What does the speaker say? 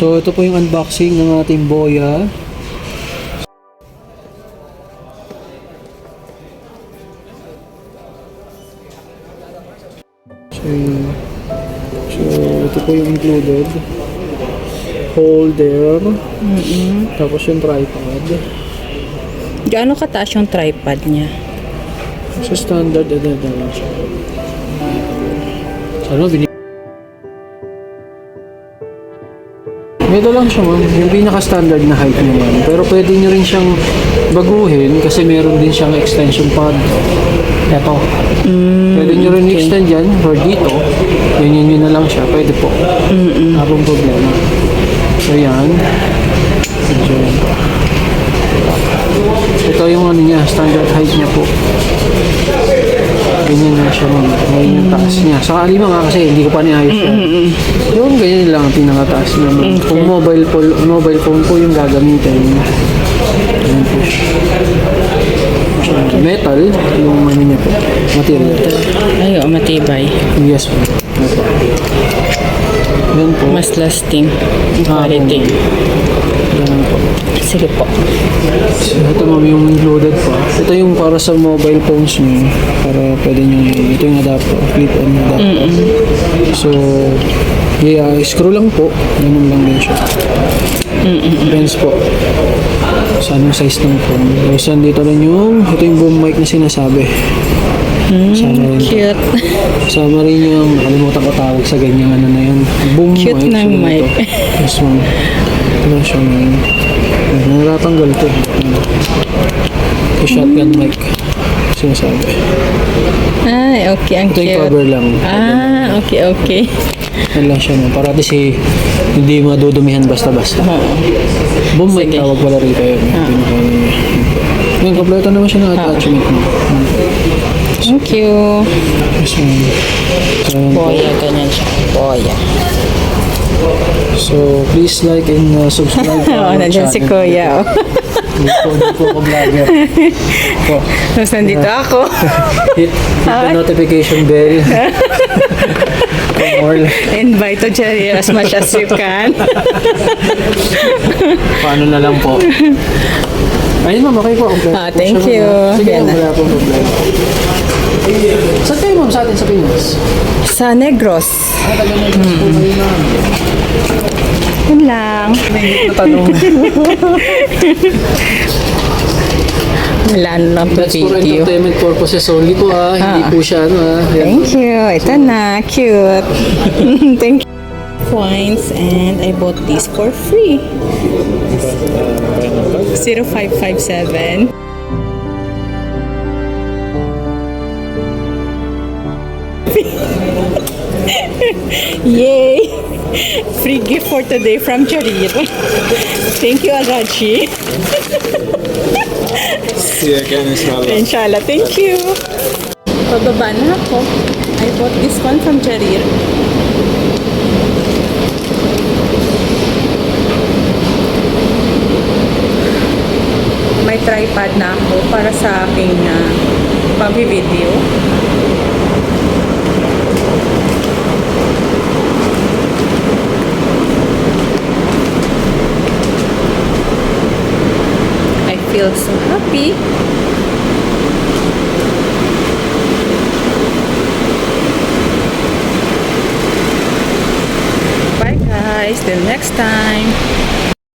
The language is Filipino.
So ito po yung unboxing ng ating boya. So ito po yung included. Holder. Tapos yung tripod. Gaano kataas yung tripod niya? So standard lang siya. Ano ito lang siya, ma'am. Yung pinaka-standard na height niya yan. Pero pwede nyo rin siyang baguhin kasi meron din siyang extension pad. Ito. Pwede nyo rin extend yan or dito. Ganyan nyo na lang siya. Pwede po. Habang problema. So yan. Ito yung ano niya, standard height niya po. Ganyan na siya, ma'am. Ngayon yung taas niya. Sa kalima nga kasi hindi ko pa niayos yan. Yung ganyan lang ang pinakataas niya. Kung mobile phone po yung gagamitin. Ganyan po siya. Metal, yung ano niya po. Material. Ay, matibay. Yes po. Yan po. Mas lasting. Quality. Yan po. Sige po. So, ito ma'am yung included po. Ito yung para sa mobile phones nyo. Para pwede nyo, ito yung adapter, clip-on adapter. So, yeah, screw lang po. Ganun lang din siya. Depends po sa anong size ng phone. So, dito rin ito yung boom mic na sinasabi. Cute. Sama rin yung, nakalimutan ko tawag sa ganyan ano na yun. Boom mic. Cute ng mic. Yes, ma'am. Ito siya ngayon. Natatanggal ito. Ito shotgun mic. Sinasabi. Ay, okay. Ang ito cute. yung cover lang. Okay. Yan lang siya, no? Para di hindi madudumihan basta-basta. Boom mic tawag pala rito yun. Ngayon, kompleto naman siya ng attachment mo. Thank you. Yes, ma'am. Boya, ganyan siya. Boya. So, please like and subscribe to our Nandiyan channel. si Kuya. Hindi po ako vlogger. Tapos nandito ako. Hit the notification bell. Invite to Jerry as much as you can. Paano na lang po. Ayun ma'am, okay po. Thank you. Sige, wala pong problema. Saan kayo ma'am sa atin sa Pinas? Sa Negros. Taga-Negros po kayo ma'am. Yun lang. May tanong. Wala na po That's for video. entertainment purposes only po hindi po siya Thank you. Ito na. Cute. Thank you. Coins and I bought this for free. 0557. Yay! Free gift for today from Jarir. Thank you, Agachi. See you again, inshallah. Inshallah. Thank you. Pababa na ako. I bought this one from Jarir. May tripod na ako para sa aking pag-video. I feel so happy. Bye guys, till next time.